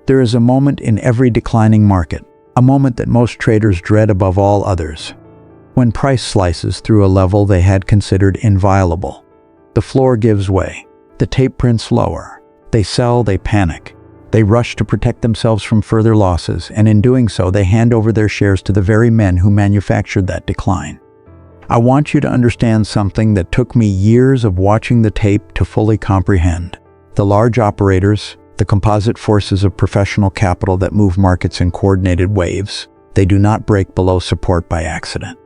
There is a moment in every declining market, a moment that most traders dread above all others, when price slices through a level they had considered inviolable. The floor gives way. The tape prints lower. They sell, they panic. They rush to protect themselves from further losses, and in doing so, they hand over their shares to the very men who manufactured that decline. I want you to understand something that took me years of watching the tape to fully comprehend. The large operators, the composite forces of professional capital that move markets in coordinated waves, they do not break below support by accident.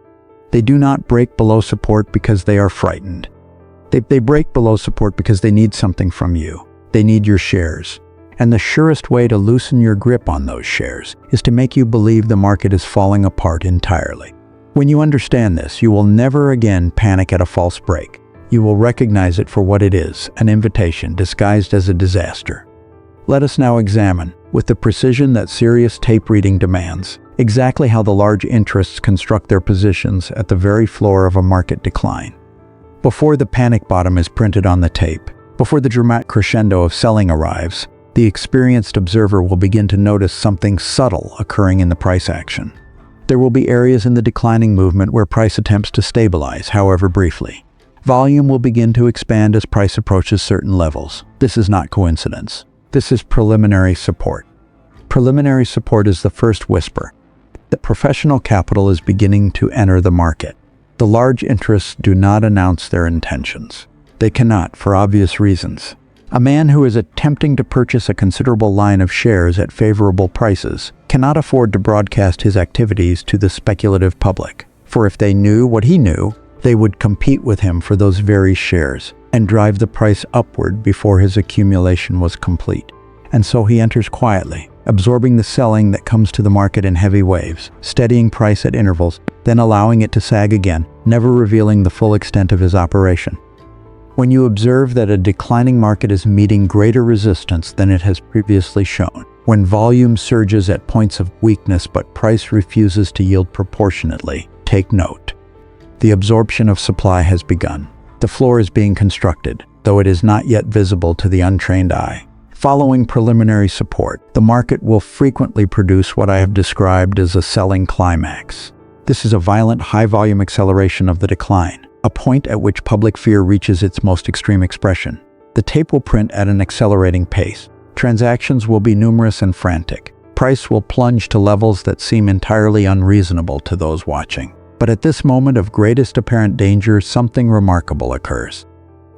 They do not break below support because they are frightened. They break below support because they need something from you. They need your shares. And the surest way to loosen your grip on those shares is to make you believe the market is falling apart entirely. When you understand this, you will never again panic at a false break. You will recognize it for what it is, an invitation disguised as a disaster. Let us now examine, with the precision that serious tape reading demands, exactly how the large interests construct their positions at the very floor of a market decline. Before the panic bottom is printed on the tape, before the dramatic crescendo of selling arrives, the experienced observer will begin to notice something subtle occurring in the price action. There will be areas in the declining movement where price attempts to stabilize, however briefly. Volume will begin to expand as price approaches certain levels. This is not coincidence. This is preliminary support. Preliminary support is the first whisper that professional capital is beginning to enter the market. The large interests do not announce their intentions. They cannot, for obvious reasons. A man who is attempting to purchase a considerable line of shares at favorable prices cannot afford to broadcast his activities to the speculative public, for if they knew what he knew, they would compete with him for those very shares and drive the price upward before his accumulation was complete. And so he enters quietly, absorbing the selling that comes to the market in heavy waves, steadying price at intervals, then allowing it to sag again, never revealing the full extent of his operation. When you observe that a declining market is meeting greater resistance than it has previously shown, when volume surges at points of weakness but price refuses to yield proportionately, take note. The absorption of supply has begun. The floor is being constructed, though it is not yet visible to the untrained eye. Following preliminary support, the market will frequently produce what I have described as a selling climax. This is a violent, high-volume acceleration of the decline, a point at which public fear reaches its most extreme expression. The tape will print at an accelerating pace. Transactions will be numerous and frantic. Price will plunge to levels that seem entirely unreasonable to those watching. But at this moment of greatest apparent danger, something remarkable occurs.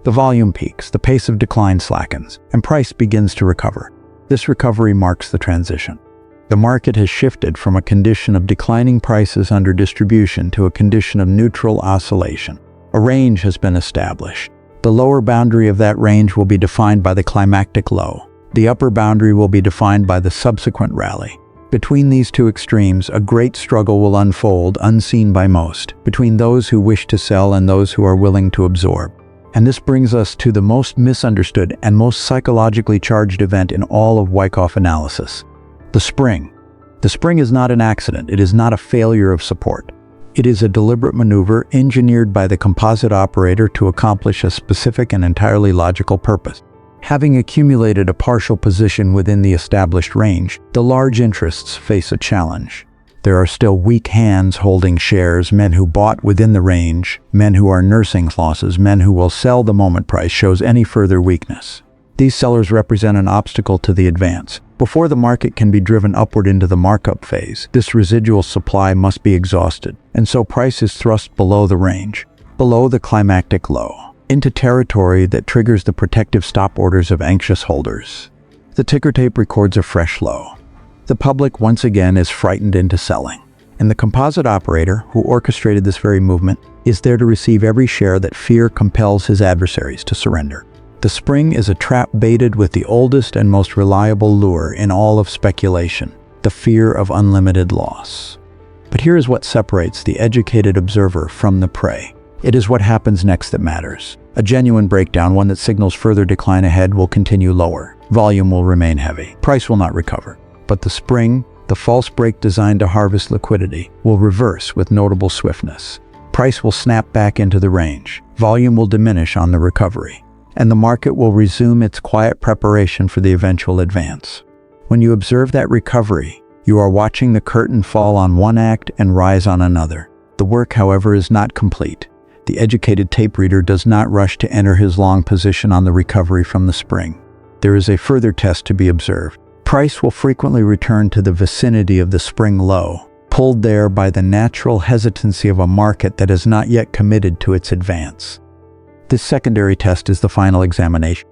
The volume peaks, the pace of decline slackens, and price begins to recover. This recovery marks the transition. The market has shifted from a condition of declining prices under distribution to a condition of neutral oscillation. A range has been established. The lower boundary of that range will be defined by the climactic low. The upper boundary will be defined by the subsequent rally. Between these two extremes, a great struggle will unfold, unseen by most, between those who wish to sell and those who are willing to absorb. And this brings us to the most misunderstood and most psychologically charged event in all of Wyckoff analysis: the spring. The spring is not an accident. It is not a failure of support. It is a deliberate maneuver engineered by the composite operator to accomplish a specific and entirely logical purpose. Having accumulated a partial position within the established range, the large interests face a challenge. There are still weak hands holding shares, men who bought within the range, men who are nursing losses, men who will sell the moment price shows any further weakness. These sellers represent an obstacle to the advance. Before the market can be driven upward into the markup phase, this residual supply must be exhausted, and so price is thrust below the range, below the climactic low, into territory that triggers the protective stop orders of anxious holders. The ticker tape records a fresh low. The public once again is frightened into selling, and the composite operator, who orchestrated this very movement, is there to receive every share that fear compels his adversaries to surrender. The spring is a trap baited with the oldest and most reliable lure in all of speculation: the fear of unlimited loss. But here is what separates the educated observer from the prey. It is what happens next that matters. A genuine breakdown, one that signals further decline ahead, will continue lower. Volume will remain heavy. Price will not recover. But the spring, the false break designed to harvest liquidity, will reverse with notable swiftness. Price will snap back into the range. Volume will diminish on the recovery, and the market will resume its quiet preparation for the eventual advance. When you observe that recovery, you are watching the curtain fall on one act and rise on another. The work, however, is not complete. The educated tape reader does not rush to enter his long position on the recovery from the spring. There is a further test to be observed. Price will frequently return to the vicinity of the spring low, pulled there by the natural hesitancy of a market that has not yet committed to its advance. This secondary test is the final examination.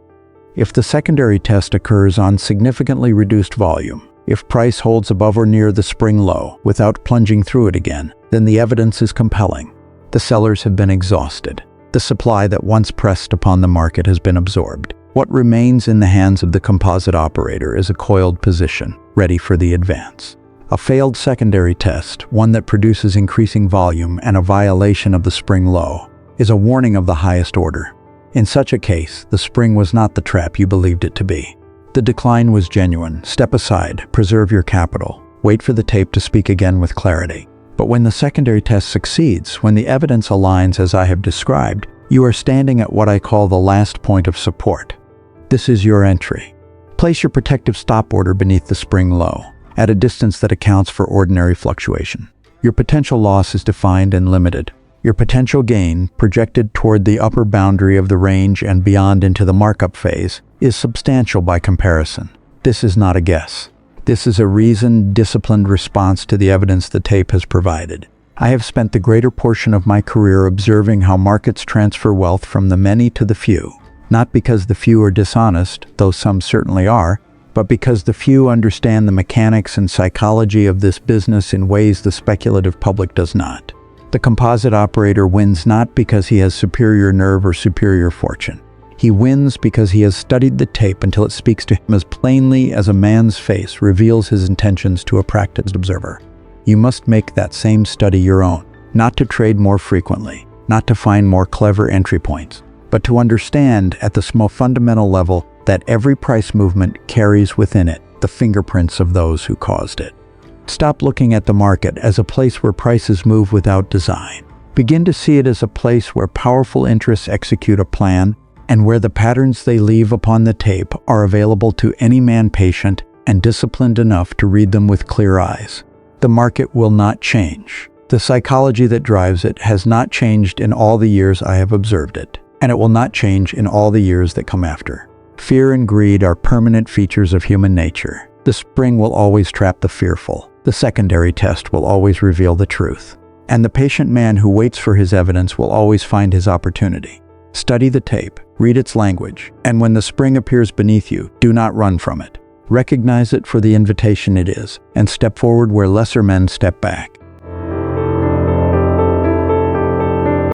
If the secondary test occurs on significantly reduced volume, if price holds above or near the spring low without plunging through it again, then the evidence is compelling. The sellers have been exhausted. The supply that once pressed upon the market has been absorbed. What remains in the hands of the composite operator is a coiled position, ready for the advance. A failed secondary test, one that produces increasing volume and a violation of the spring low, is a warning of the highest order. In such a case, the spring was not the trap you believed it to be. The decline was genuine. Step aside, preserve your capital, wait for the tape to speak again with clarity. But when the secondary test succeeds, when the evidence aligns as I have described, you are standing at what I call the last point of support. This is your entry. Place your protective stop order beneath the spring low, at a distance that accounts for ordinary fluctuation. Your potential loss is defined and limited. Your potential gain, projected toward the upper boundary of the range and beyond into the markup phase, is substantial by comparison. This is not a guess. This is a reasoned, disciplined response to the evidence the tape has provided. I have spent the greater portion of my career observing how markets transfer wealth from the many to the few, not because the few are dishonest, though some certainly are, but because the few understand the mechanics and psychology of this business in ways the speculative public does not. The composite operator wins not because he has superior nerve or superior fortune. He wins because he has studied the tape until it speaks to him as plainly as a man's face reveals his intentions to a practiced observer. You must make that same study your own, not to trade more frequently, not to find more clever entry points, but to understand at the most fundamental level that every price movement carries within it the fingerprints of those who caused it. Stop looking at the market as a place where prices move without design. Begin to see it as a place where powerful interests execute a plan and where the patterns they leave upon the tape are available to any man patient and disciplined enough to read them with clear eyes. The market will not change. The psychology that drives it has not changed in all the years I have observed it, and it will not change in all the years that come after. Fear and greed are permanent features of human nature. The spring will always trap the fearful. The secondary test will always reveal the truth. And the patient man who waits for his evidence will always find his opportunity. Study the tape, read its language, and when the spring appears beneath you, do not run from it. Recognize it for the invitation it is, and step forward where lesser men step back.